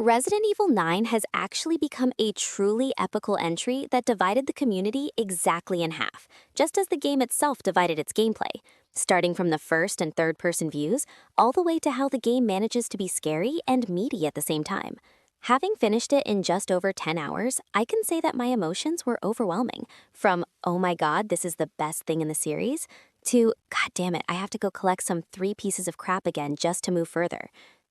Resident Evil 9 has actually become a truly epical entry that divided the community exactly in half, just as the game itself divided its gameplay, starting from the first and third person views, all the way to how the game manages to be scary and meaty at the same time. Having finished it in just over 10 hours, I can say that my emotions were overwhelming, from, oh my god, this is the best thing in the series, to, god damn it, I have to go collect some 3 pieces of crap again just to move further.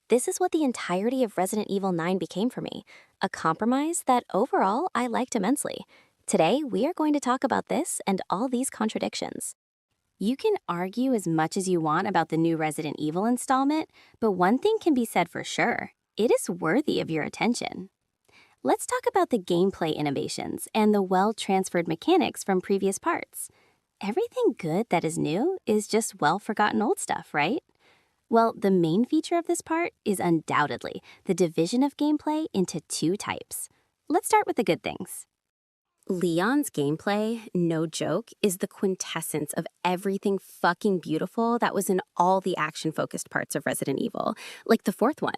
This is what the entirety of Resident Evil 9 became for me, a compromise that overall I liked immensely. Today, we are going to talk about this and all these contradictions. You can argue as much as you want about the new Resident Evil installment, but one thing can be said for sure. It is worthy of your attention. Let's talk about the gameplay innovations and the well-transferred mechanics from previous parts. Everything good that is new is just well-forgotten old stuff, right? Well, the main feature of this part is undoubtedly the division of gameplay into 2 types. Let's start with the good things. Leon's gameplay, no joke, is the quintessence of everything fucking beautiful that was in all the action-focused parts of Resident Evil, like the 4th one.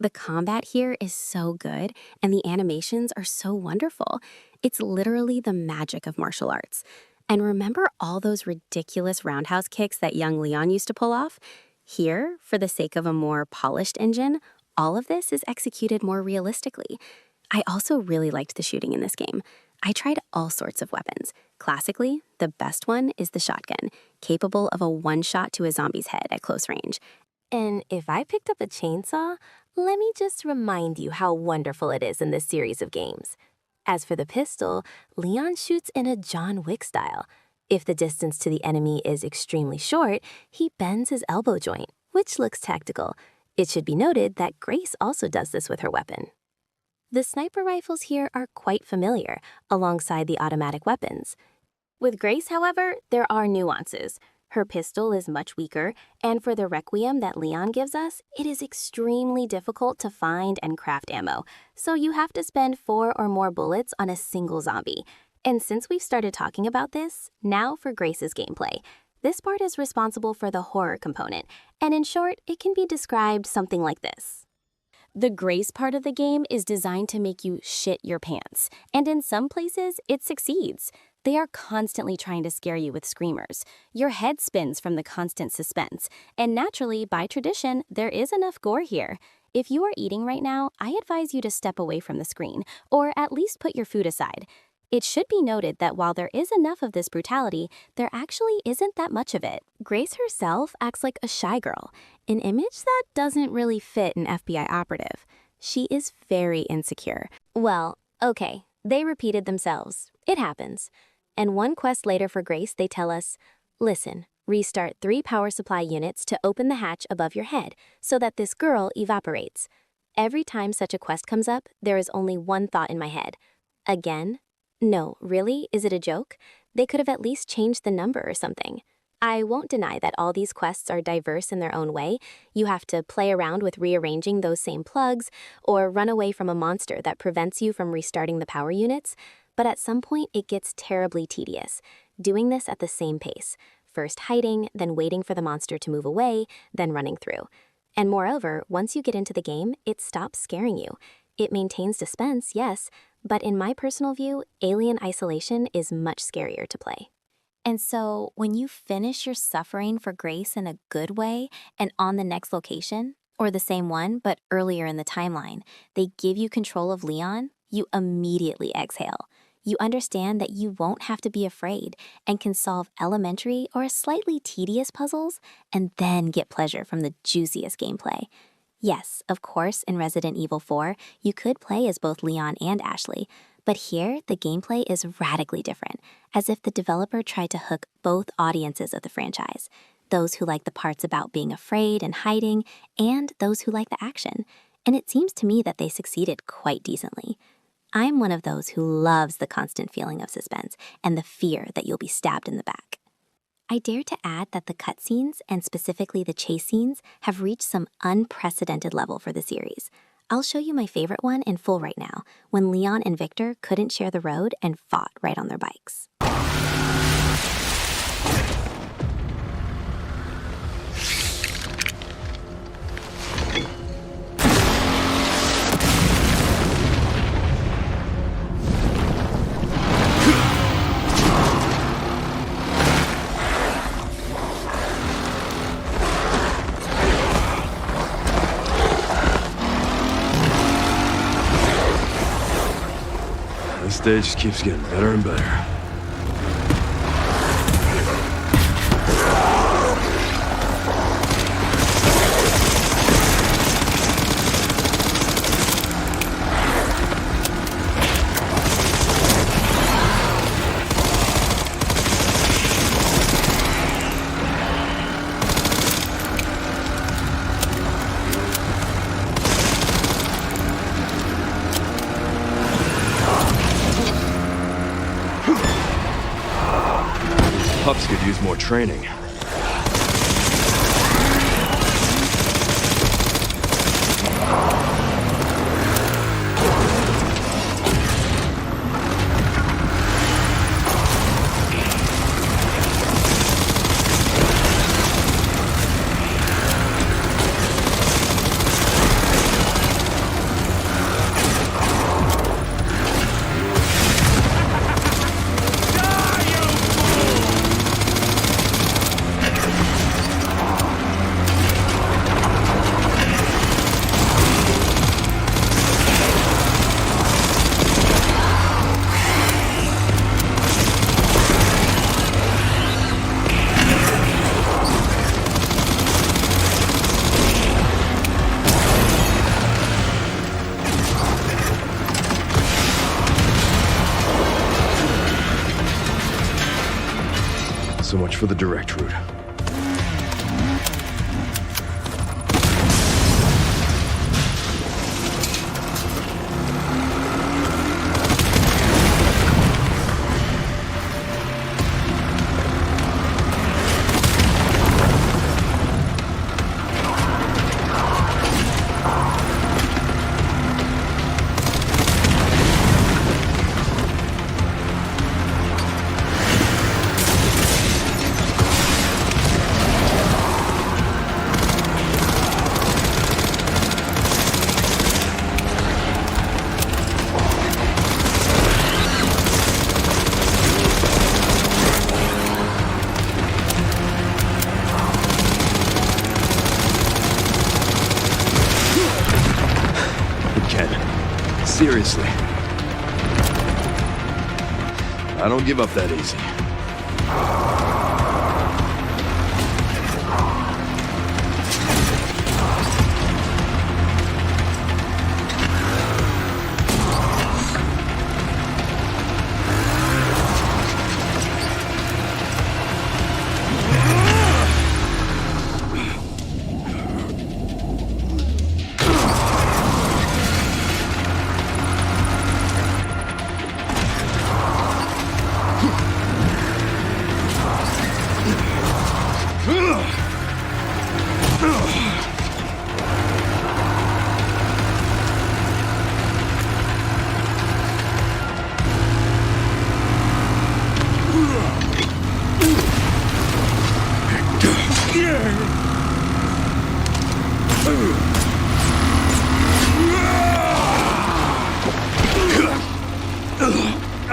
The combat here is so good, and the animations are so wonderful. It's literally the magic of martial arts. And remember all those ridiculous roundhouse kicks that young Leon used to pull off? Here, for the sake of a more polished engine, all of this is executed more realistically. I also really liked the shooting in this game. I tried all sorts of weapons. Classically, the best one is the shotgun, capable of a one-shot to a zombie's head at close range. And if I picked up a chainsaw, let me just remind you how wonderful it is in this series of games. As for the pistol, Leon shoots in a John Wick style. If the distance to the enemy is extremely short, he bends his elbow joint, which looks tactical. It should be noted that Grace also does this with her weapon. The sniper rifles here are quite familiar, alongside the automatic weapons. With Grace, however, there are nuances. Her pistol is much weaker, and for the Requiem that Leon gives us, it is extremely difficult to find and craft ammo, so you have to spend 4 or more bullets on a single zombie. And since we've started talking about this, now for Grace's gameplay. This part is responsible for the horror component, and in short, it can be described something like this. The Grace part of the game is designed to make you shit your pants, and in some places, it succeeds. They are constantly trying to scare you with screamers. Your head spins from the constant suspense, and naturally, by tradition, there is enough gore here. If you are eating right now, I advise you to step away from the screen, or at least put your food aside. It should be noted that while there is enough of this brutality, there actually isn't that much of it. Grace herself acts like a shy girl, an image that doesn't really fit an FBI operative. She is very insecure. Well, okay, they repeated themselves. It happens. And one quest later for Grace, they tell us, listen, restart 3 power supply units to open the hatch above your head so that this girl evaporates. Every time such a quest comes up, there is only one thought in my head. Again? No, really? Is it a joke? They could have at least changed the number or something. I won't deny that all these quests are diverse in their own way. You have to play around with rearranging those same plugs, or run away from a monster that prevents you from restarting the power units. But at some point, it gets terribly tedious, doing this at the same pace. First hiding, then waiting for the monster to move away, then running through. And moreover, once you get into the game, it stops scaring you. It maintains suspense, yes, but in my personal view, Alien Isolation is much scarier to play. And so, when you finish your suffering for Grace in a good way and on the next location, or the same one but earlier in the timeline, they give you control of Leon, you immediately exhale. You understand that you won't have to be afraid and can solve elementary or slightly tedious puzzles and then get pleasure from the juiciest gameplay. Yes, of course, in Resident Evil 4, you could play as both Leon and Ashley, but here the gameplay is radically different, as if the developer tried to hook both audiences of the franchise, those who like the parts about being afraid and hiding, and those who like the action. And it seems to me that they succeeded quite decently. I'm one of those who loves the constant feeling of suspense and the fear that you'll be stabbed in the back. I dare to add that the cutscenes, and specifically the chase scenes, have reached some unprecedented level for the series. I'll show you my favorite one in full right now, when Leon and Victor couldn't share the road and fought right on their bikes. This stage just keeps getting better and better. Pups could use more training. So much for the direct route. Seriously. I don't give up that easy.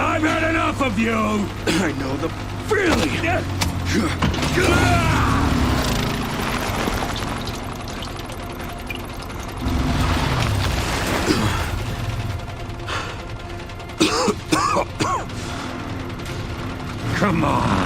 I've had enough of you! I know the feeling! Come on!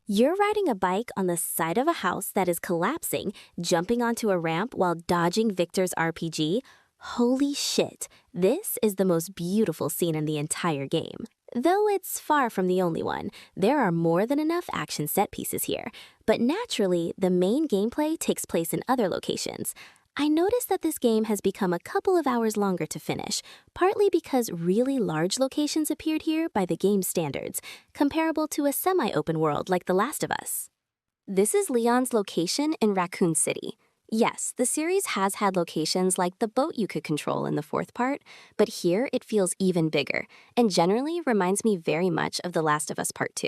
You're riding a bike on the side of a house that is collapsing, jumping onto a ramp while dodging Victor's RPG. Holy shit, this is the most beautiful scene in the entire game. Though it's far from the only one, there are more than enough action set pieces here. But naturally, the main gameplay takes place in other locations. I noticed that this game has become a couple of hours longer to finish, partly because really large locations appeared here by the game's standards, comparable to a semi-open world like The Last of Us. This is Leon's location in Raccoon City. Yes, the series has had locations like the boat you could control in the fourth part, but here it feels even bigger, and generally reminds me very much of The Last of Us Part 2.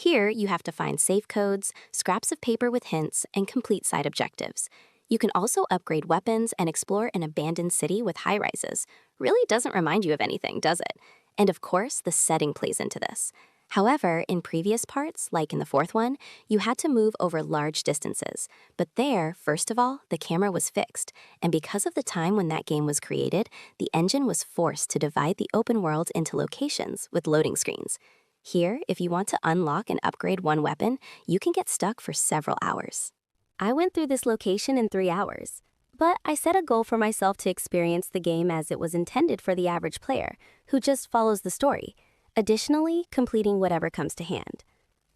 Here, you have to find safe codes, scraps of paper with hints, and complete side objectives. You can also upgrade weapons and explore an abandoned city with high-rises. Really doesn't remind you of anything, does it? And of course, the setting plays into this. However, in previous parts, like in the fourth one, you had to move over large distances. But there, first of all, the camera was fixed, and because of the time when that game was created, the engine was forced to divide the open world into locations with loading screens. Here, if you want to unlock and upgrade one weapon, you can get stuck for several hours. I went through this location in 3 hours, but I set a goal for myself to experience the game as it was intended for the average player, who just follows the story, additionally completing whatever comes to hand.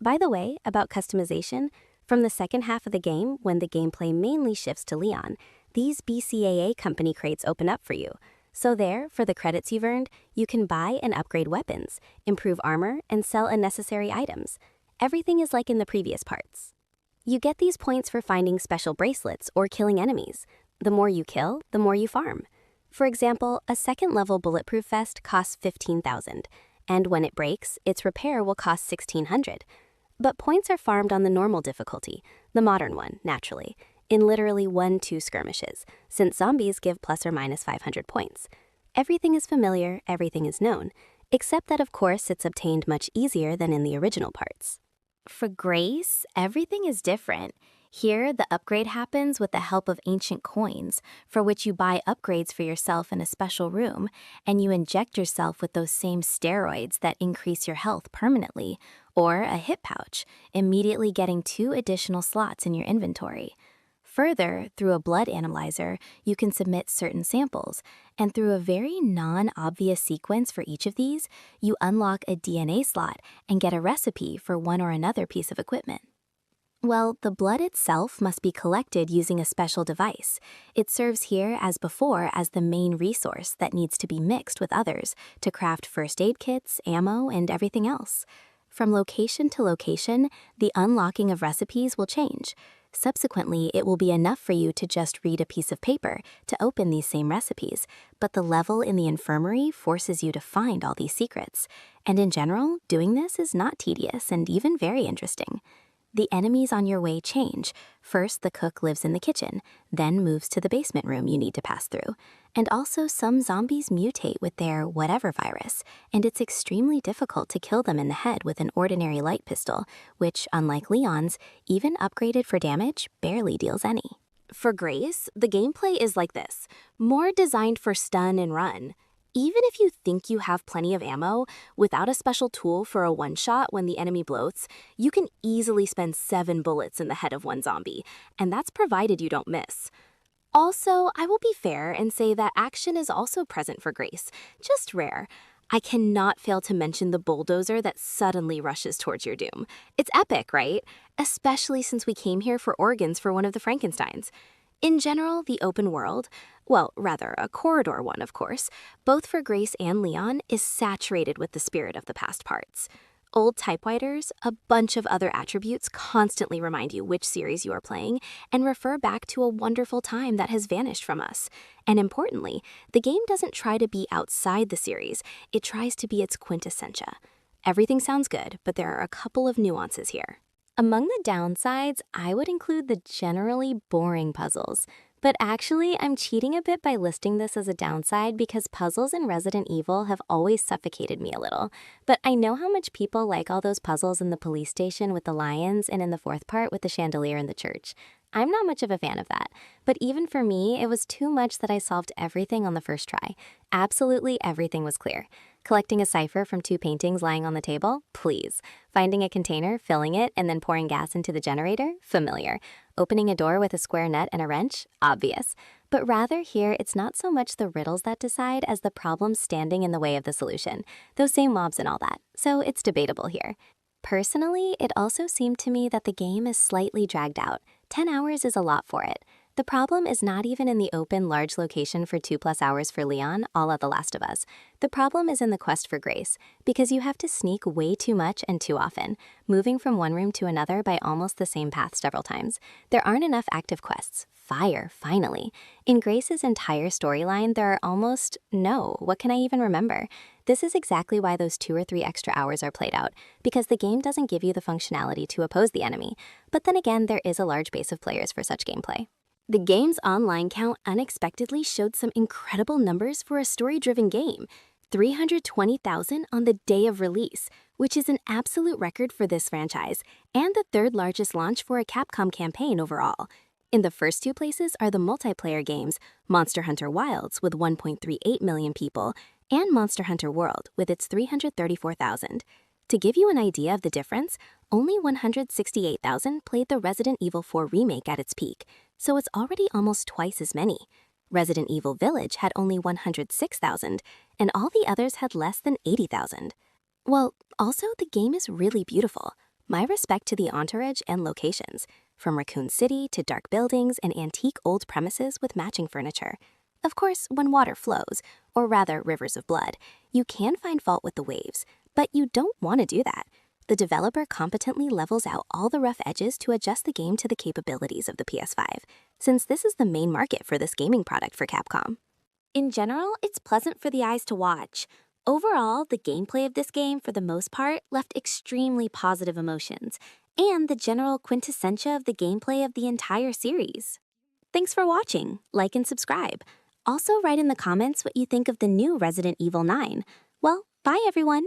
By the way, about customization, from the second half of the game, when the gameplay mainly shifts to Leon, these BCAA company crates open up for you. So there, for the credits you've earned, you can buy and upgrade weapons, improve armor, and sell unnecessary items. Everything is like in the previous parts. You get these points for finding special bracelets or killing enemies. The more you kill, the more you farm. For example, a second-level bulletproof vest costs 15,000, and when it breaks, its repair will cost 1,600. But points are farmed on the normal difficulty, the modern one, naturally, in literally 1-2 skirmishes, since zombies give plus or minus 500 points. Everything is familiar, everything is known, except that of course it's obtained much easier than in the original parts. For Grace, everything is different. Here, the upgrade happens with the help of ancient coins, for which you buy upgrades for yourself in a special room, and you inject yourself with those same steroids that increase your health permanently, or a hip pouch, immediately getting 2 additional slots in your inventory. Further, through a blood analyzer, you can submit certain samples, and through a very non-obvious sequence for each of these, you unlock a DNA slot and get a recipe for one or another piece of equipment. Well, the blood itself must be collected using a special device. It serves here as before as the main resource that needs to be mixed with others to craft first aid kits, ammo, and everything else. From location to location, the unlocking of recipes will change. Subsequently, it will be enough for you to just read a piece of paper to open these same recipes, but the level in the infirmary forces you to find all these secrets. And in general, doing this is not tedious and even very interesting. The enemies on your way change. First, the cook lives in the kitchen, then moves to the basement room you need to pass through. And also, some zombies mutate with their whatever virus, and it's extremely difficult to kill them in the head with an ordinary light pistol, which, unlike Leon's, even upgraded for damage, barely deals any. For Grace, the gameplay is like this, more designed for stun and run. Even if you think you have plenty of ammo, without a special tool for a one-shot when the enemy bloats, you can easily spend 7 bullets in the head of one zombie, and that's provided you don't miss. Also, I will be fair and say that action is also present for Grace, just rare. I cannot fail to mention the bulldozer that suddenly rushes towards your doom. It's epic, right? Especially since we came here for organs for one of the Frankensteins. In general, the open world, well, rather a corridor one, of course, both for Grace and Leon, is saturated with the spirit of the past parts. Old typewriters, a bunch of other attributes constantly remind you which series you are playing and refer back to a wonderful time that has vanished from us. And importantly, the game doesn't try to be outside the series, it tries to be its quintessentia. Everything sounds good, but there are a couple of nuances here. Among the downsides, I would include the generally boring puzzles. But actually, I'm cheating a bit by listing this as a downside because puzzles in Resident Evil have always suffocated me a little. But I know how much people like all those puzzles in the police station with the lions and in the fourth part with the chandelier in the church. I'm not much of a fan of that. But even for me, it was too much that I solved everything on the first try. Absolutely everything was clear. Collecting a cipher from 2 paintings lying on the table? Please. Finding a container, filling it, and then pouring gas into the generator? Familiar. Opening a door with a square nut and a wrench? Obvious. But rather here, it's not so much the riddles that decide as the problems standing in the way of the solution. Those same mobs and all that. So it's debatable here. Personally, it also seemed to me that the game is slightly dragged out. 10 hours is a lot for it. The problem is not even in the open, large location for 2+ hours for Leon, a la The Last of Us. The problem is in the quest for Grace, because you have to sneak way too much and too often, moving from one room to another by almost the same path several times. There aren't enough active quests. Fire, finally. In Grace's entire storyline, there are almost no. What can I even remember? This is exactly why those 2 or 3 extra hours are played out, because the game doesn't give you the functionality to oppose the enemy. But then again, there is a large base of players for such gameplay. The game's online count unexpectedly showed some incredible numbers for a story-driven game. 320,000 on the day of release, which is an absolute record for this franchise, and the 3rd largest launch for a Capcom campaign overall. In the first 2 places are the multiplayer games Monster Hunter Wilds with 1.38 million people and Monster Hunter World with its 334,000. To give you an idea of the difference, only 168,000 played the Resident Evil 4 Remake at its peak, so it's already almost twice as many. Resident Evil Village had only 106,000, and all the others had less than 80,000. Well, also the game is really beautiful. My respect to the entourage and locations, from Raccoon City to dark buildings and antique old premises with matching furniture. Of course, when water flows, or rather rivers of blood, you can find fault with the waves, but you don't want to do that. The developer competently levels out all the rough edges to adjust the game to the capabilities of the PS5, since this is the main market for this gaming product for Capcom. In general, it's pleasant for the eyes to watch. Overall, the gameplay of this game, for the most part, left extremely positive emotions, and the general quintessentia of the gameplay of the entire series. Thanks for watching. Like and subscribe. Also, write in the comments what you think of the new Resident Evil 9. Well, bye everyone!